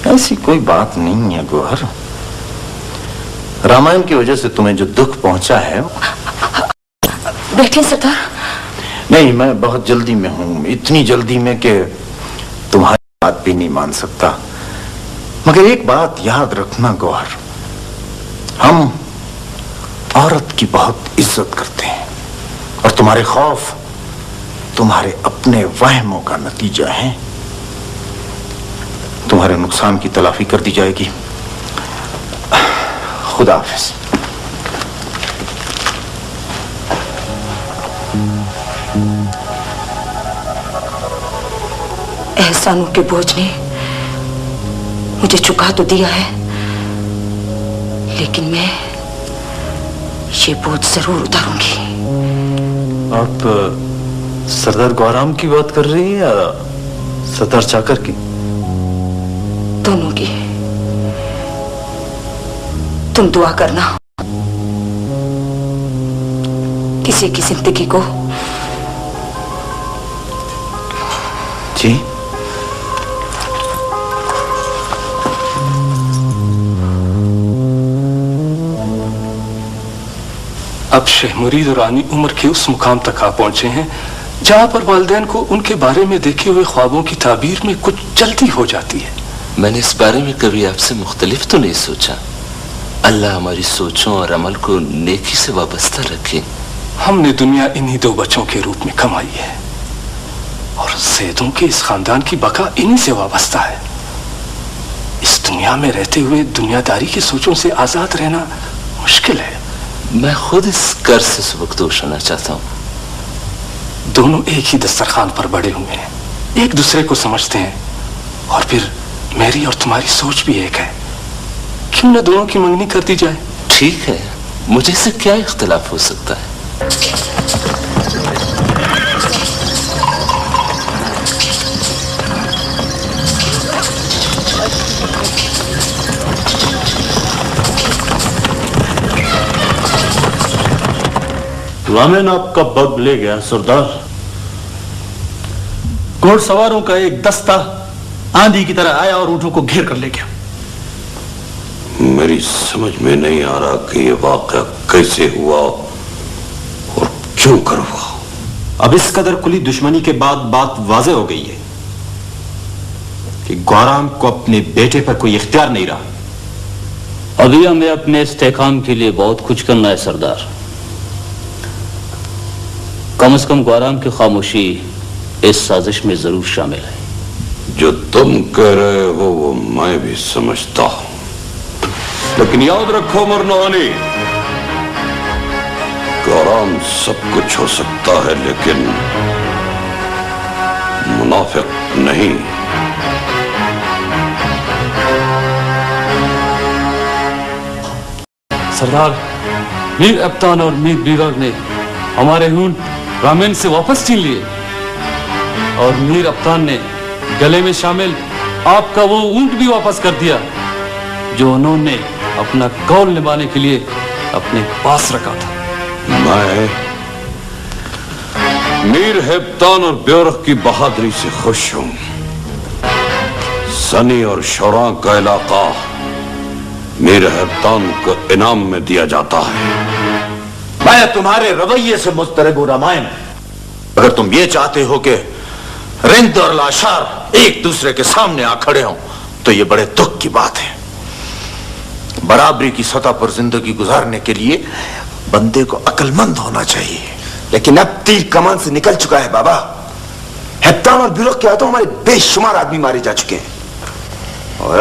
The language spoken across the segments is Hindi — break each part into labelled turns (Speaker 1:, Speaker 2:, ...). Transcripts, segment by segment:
Speaker 1: ऐसी कोई बात नहीं है गौहर। रामायण की वजह से तुम्हें जो दुख पहुंचा है।
Speaker 2: बैठिए सरदार।
Speaker 1: नहीं, मैं बहुत जल्दी में हूं, इतनी जल्दी में कि तुम्हारी बात भी नहीं मान सकता। मगर एक बात याद रखना गौहर, हम औरत की बहुत इज्जत करते हैं और तुम्हारे खौफ तुम्हारे अपने वहमों का नतीजा है। तुम्हारे नुकसान की तलाफी कर दी जाएगी। खुदा हाफिज।
Speaker 2: एहसानों के बोझ ने मुझे चुका तो दिया है, लेकिन मैं ये बोझ जरूर उतारूंगी।
Speaker 1: आप सरदार गौराम की बात कर रही है या सरदार चाकर की?
Speaker 2: दोनों की। तुम दुआ करना किसी की जिंदगी को।
Speaker 1: जी।
Speaker 3: अब शेख मुरीद और रानी उम्र के उस मुकाम तक आ पहुंचे हैं जहां पर वालिदैन को उनके बारे में देखे हुए ख्वाबों की ताबीर में कुछ जल्दी हो जाती है।
Speaker 4: मैंने इस बारे में कभी आपसे मुख्तलिफ तो नहीं सोचा। अल्लाह हमारी सोचों और अमल को नेकी से वाबस्ता रखे।
Speaker 3: हमने दुनिया इन्हीं दो बच्चों के रूप में कमाई है और ज़ैदों के इस खानदान की बका इन्हीं से वाबस्ता है। इस दुनिया में रहते हुए दुनियादारी की सोचों से आजाद रहना मुश्किल है।
Speaker 4: मैं खुद इस कर्ज से सबकदोश होना चाहता हूँ।
Speaker 3: दोनों एक ही दस्तरखान पर बड़े हुए हैं, एक दूसरे को समझते हैं और फिर मेरी और तुम्हारी सोच भी एक है। क्यों न दोनों की मंगनी कर दी जाए?
Speaker 4: ठीक है, मुझे इससे क्या इख्तिलाफ हो सकता है?
Speaker 5: रामेन आपका बग ले गया सरदार। घोड़सवारों का एक दस्ता आंधी की तरह आया और ऊंटों को घेर कर ले गया।
Speaker 6: मेरी समझ में नहीं आ रहा कि यह वाक़या कैसे हुआ और क्यों कर हुआ।
Speaker 7: अब इस कदर खुली दुश्मनी के बाद बात वाज़ेह हो गई है कि गौराम को अपने बेटे पर कोई इख्तियार नहीं रहा।
Speaker 8: अभी हमें अपने इस्तेकाम के लिए बहुत कुछ करना है सरदार। कम से कम गौराम की खामोशी इस साजिश में जरूर शामिल है।
Speaker 6: जो तुम कह रहे हो वो मैं भी समझता हूं, लेकिन याद रखो मरनवानी, गौराम सब कुछ हो सकता है लेकिन मुनाफिक नहीं।
Speaker 9: सरदार, मीर अब्तान और मीर बीरर ने हमारे ऊंट रामेन से वापस छीन लिए और मीर अब्तान ने गले में शामिल आपका वो ऊंट भी वापस कर दिया जो उन्होंने अपना कौल निभाने के लिए अपने पास रखा था।
Speaker 6: मैं मीर हेब्तान और ब्योरख की बहादुरी से खुश हूं। सनी और शौरा का इलाका मीर हेब्तान को इनाम में दिया जाता है।
Speaker 1: मैं तुम्हारे रवैये से मुस्तरब हूं रामायण। अगर तुम ये चाहते हो कि रिंद और लाशार एक दूसरे के सामने आ खड़े हों तो ये बड़े दुख की बात है। बराबरी की सतह पर जिंदगी गुजारने के लिए बंदे को अक्लमंद होना चाहिए।
Speaker 10: लेकिन अब तीर कमान से निकल चुका है बाबा। हेब्तान और ब्योरख के हाथों हमारे बेशुमार आदमी मारे जा चुके हैं और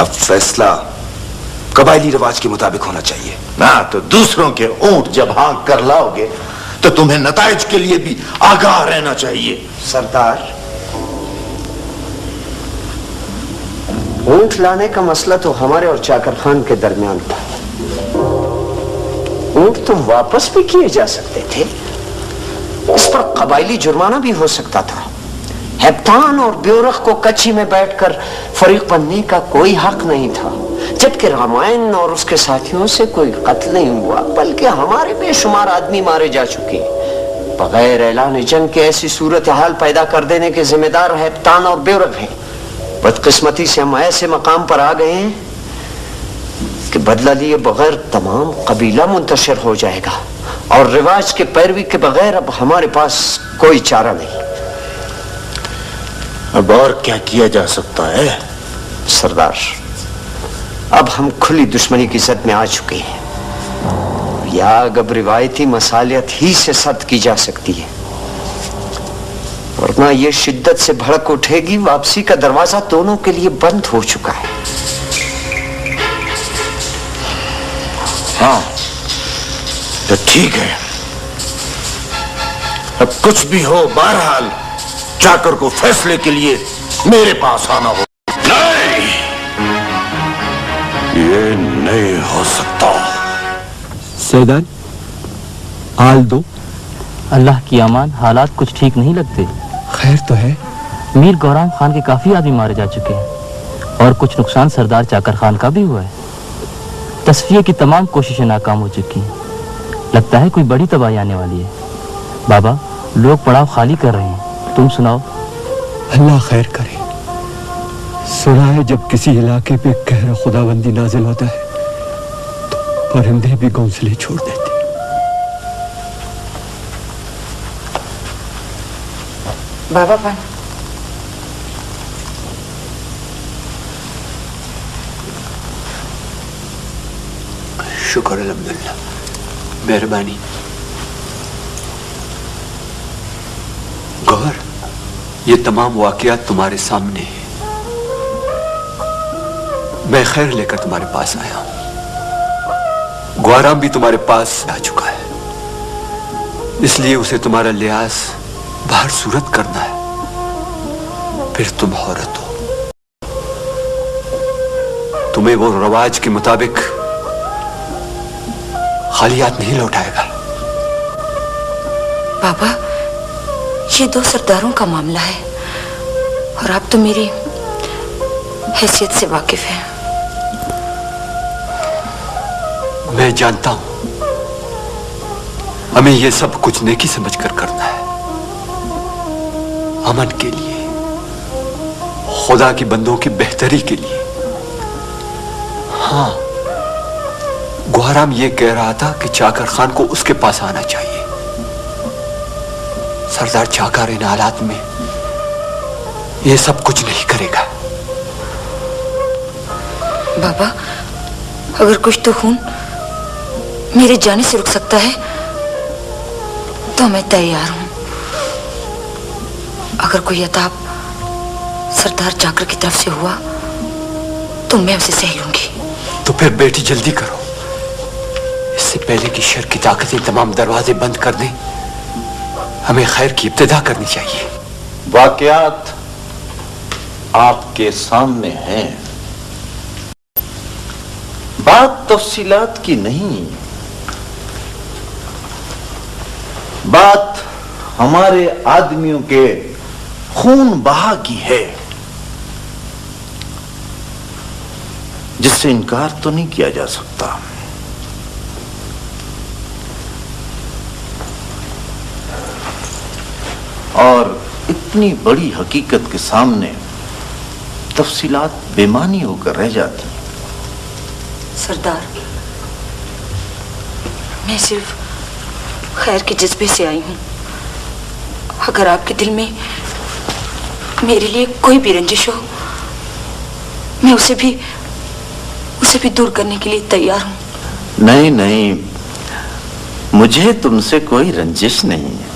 Speaker 10: अब फैसला कबायली रिवाज के मुताबिक होना चाहिए
Speaker 1: ना। तो दूसरों के ऊंट जब हाँक कर लाओगे तो तुम्हें नताइज के लिए भी आगाह रहना चाहिए।
Speaker 11: सरदार, ऊंट लाने का मसला तो हमारे और चाकर खान के दरमियान था। ऊंट तो वापस भी किए जा सकते थे। इस पर कबायली जुर्माना भी हो सकता था। हेब्तान और ब्योरख को कच्ची में बैठकर फरीक बनने का कोई हक नहीं था, जबकि रामायण और उसके साथियों से कोई कत्ल नहीं हुआ, बल्कि हमारे बेशुमार आदमी मारे जा चुके। बगैर ऐलान जंग के ऐसी सूरत हाल पैदा कर देने के जिम्मेदार हेब्तान और ब्योरख हैं। बदकिस्मती से हम ऐसे मकाम पर आ गए हैं कि बदला लिए बगैर तमाम कबीला मुंतशिर हो जाएगा और रिवाज के पैरवी के बगैर अब हमारे पास कोई चारा नहीं।
Speaker 1: अब और क्या किया जा सकता है?
Speaker 11: सरदार, अब हम खुली दुश्मनी की जद में आ चुके हैं। या अब रिवायती मसालियत ही से सद की जा सकती है, वरना यह शिद्दत से भड़क उठेगी। वापसी का दरवाजा दोनों के लिए बंद हो चुका है।
Speaker 1: हाँ, तो ठीक है। अब कुछ भी हो, बहरहाल चाकर को फैसले के लिए मेरे पास आना हो।
Speaker 6: नहीं, ये नहीं हो सकता।
Speaker 12: सैदान, हाल दो।
Speaker 13: अल्लाह की अमान, हालात कुछ ठीक नहीं लगते।
Speaker 12: खैर तो है।
Speaker 13: मीर गौराम खान के काफी आदमी मारे जा चुके हैं और कुछ नुकसान सरदार चाकर खान का भी हुआ है। तस्फिये की तमाम कोशिशें नाकाम हो चुकी हैं। लगता है कोई बड़ी तबाही आने वाली है। बाबा, लोग पड़ाव खाली कर रहे हैं, तुम सुनाओ।
Speaker 12: अल्लाह खैर करे। सुना है जब किसी इलाके पे कहर खुदाबंदी नाजिल होता है तो परिंदे भी घोंसले छोड़ देते।
Speaker 2: बाबा पान।
Speaker 14: शुक्र अल्हम्दुलिल्लाह, मेहरबानी। गौहर, ये तमाम वाकयात तुम्हारे सामने हैं। मैं खैर लेकर तुम्हारे पास आया हूं। ग्वाराम भी तुम्हारे पास आ चुका है, इसलिए उसे तुम्हारा लिहाज बाहर सूरत करना है। फिर तुम औरत हो, तुम्हें वो रवाज के मुताबिक खालियात नहीं लौटाएगा।
Speaker 2: बाबा, ये दो सरदारों का मामला है और आप तो मेरी हैसियत से वाकिफ हैं।
Speaker 14: मैं जानता हूं हमें यह सब कुछ नेकी समझकर करना है, अमन के लिए, खुदा के बंदों की बेहतरी के लिए। हाँ, ग्वाराम ये कह रहा था कि चाकर खान को उसके पास आना चाहिए। सरदार चाकर इन हालात में ये सब कुछ नहीं करेगा।
Speaker 2: बाबा, अगर कुछ तो खून मेरे जाने से रुक सकता है तो मैं तैयार हूं। अगर कोई अताब सरदार चाकर की तरफ से हुआ तो मैं उसे सह लूंगी।
Speaker 14: तो फिर बेटी जल्दी करो, इससे पहले कि शर की ताकतें तमाम दरवाजे बंद कर दें, हमें खैर की इब्तिदा करनी चाहिए।
Speaker 1: वाकयात आपके सामने हैं, बात तफसीलात की नहीं, बात हमारे आदमियों के खून बहा की है, जिससे इनकार तो नहीं किया जा सकता। और इतनी बड़ी हकीकत के सामने तफसीलात बेमानी होकर रह जाती हैं।
Speaker 2: सरदार, मैं सिर्फ खैर के जज्बे से आई हूं। अगर आपके दिल में मेरे लिए कोई भी रंजिश हो, मैं उसे भी दूर करने के लिए तैयार हूं।
Speaker 1: नहीं नहीं, मुझे तुमसे कोई रंजिश नहीं है।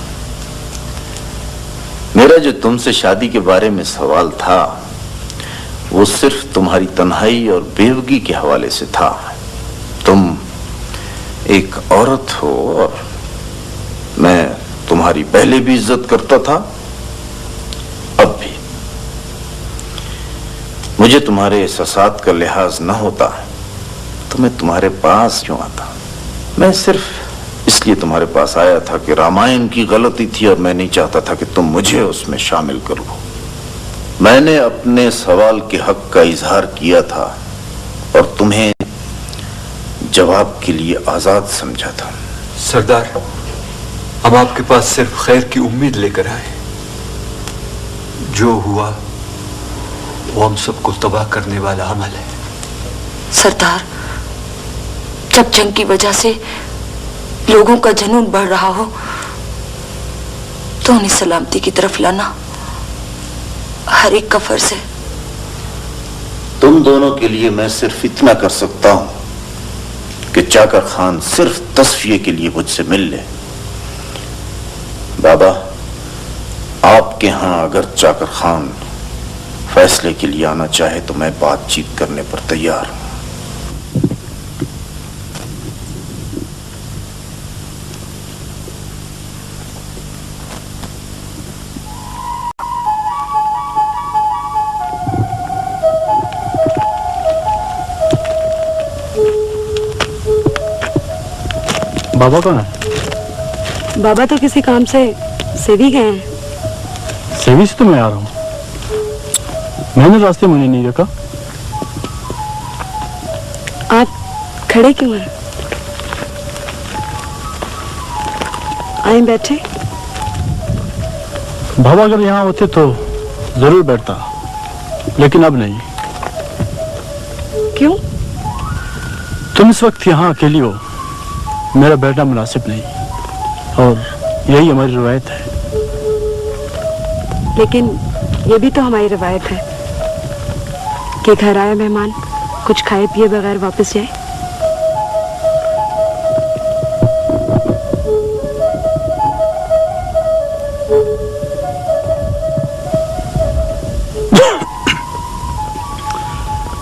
Speaker 1: मेरा जो तुमसे शादी के बारे में सवाल था वो सिर्फ तुम्हारी तन्हाई और बेवगी के हवाले से था। तुम एक औरत हो और मैं तुम्हारी पहले भी इज्जत करता था, अब भी। मुझे तुम्हारे एहसासात का लिहाज न होता तो मैं तुम्हारे पास क्यों आता। मैं सिर्फ इसलिए तुम्हारे पास आया था कि रामायण की गलती थी और मैं नहीं चाहता था कि तुम मुझे उसमें शामिल करो। मैंने अपने सवाल के हक का इजहार किया था और तुम्हें जवाब के लिए आजाद समझा था।
Speaker 14: सरदार, हम आपके पास सिर्फ खैर की उम्मीद लेकर आए। जो हुआ वो हम सबको तबाह करने वाला अमल है।
Speaker 2: सरदार, जब जंग की वजह से लोगों का जुनून बढ़ रहा हो तो उन्हें सलामती की तरफ लाना हर एक का फर्ज है।
Speaker 1: तुम दोनों के लिए मैं सिर्फ इतना कर सकता हूं कि चाकर खान सिर्फ तस्फिये के लिए मुझसे मिल ले। बाबा, आपके यहां अगर चाकर खान फैसले के लिए आना चाहे तो मैं बातचीत करने पर तैयार हूं।
Speaker 9: बाबा कौन है?
Speaker 15: बाबा तो किसी काम से सेवी गए हैं।
Speaker 9: सेवी से तो मैं आ रहा हूँ, मैंने रास्ते में नहीं देखा।
Speaker 15: आप खड़े क्यों हैं? आए बैठे।
Speaker 9: बाबा अगर यहाँ होते तो जरूर बैठता, लेकिन अब नहीं।
Speaker 15: क्यों?
Speaker 9: तुम इस वक्त यहाँ अकेली हो, मेरा बैठना मुनासिब नहीं, और यही हमारी रवायत है।
Speaker 15: लेकिन ये भी तो हमारी रवायत है कि घर आया मेहमान कुछ खाए पिए बगैर वापस जाए।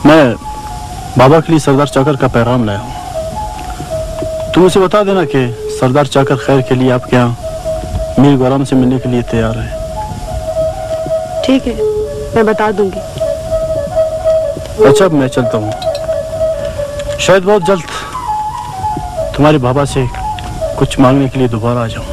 Speaker 9: मैं बाबा के लिए सरदार चाकर का पैगाम लाया हूँ। तुम उसे बता देना कि सरदार चाकर खैर के लिए आपके यहाँ मीर गौराम से मिलने के लिए तैयार है।
Speaker 15: ठीक है, मैं बता दूंगी।
Speaker 9: अच्छा, अब मैं चलता हूँ। शायद बहुत जल्द तुम्हारे बाबा से कुछ मांगने के लिए दोबारा आ जाऊँ।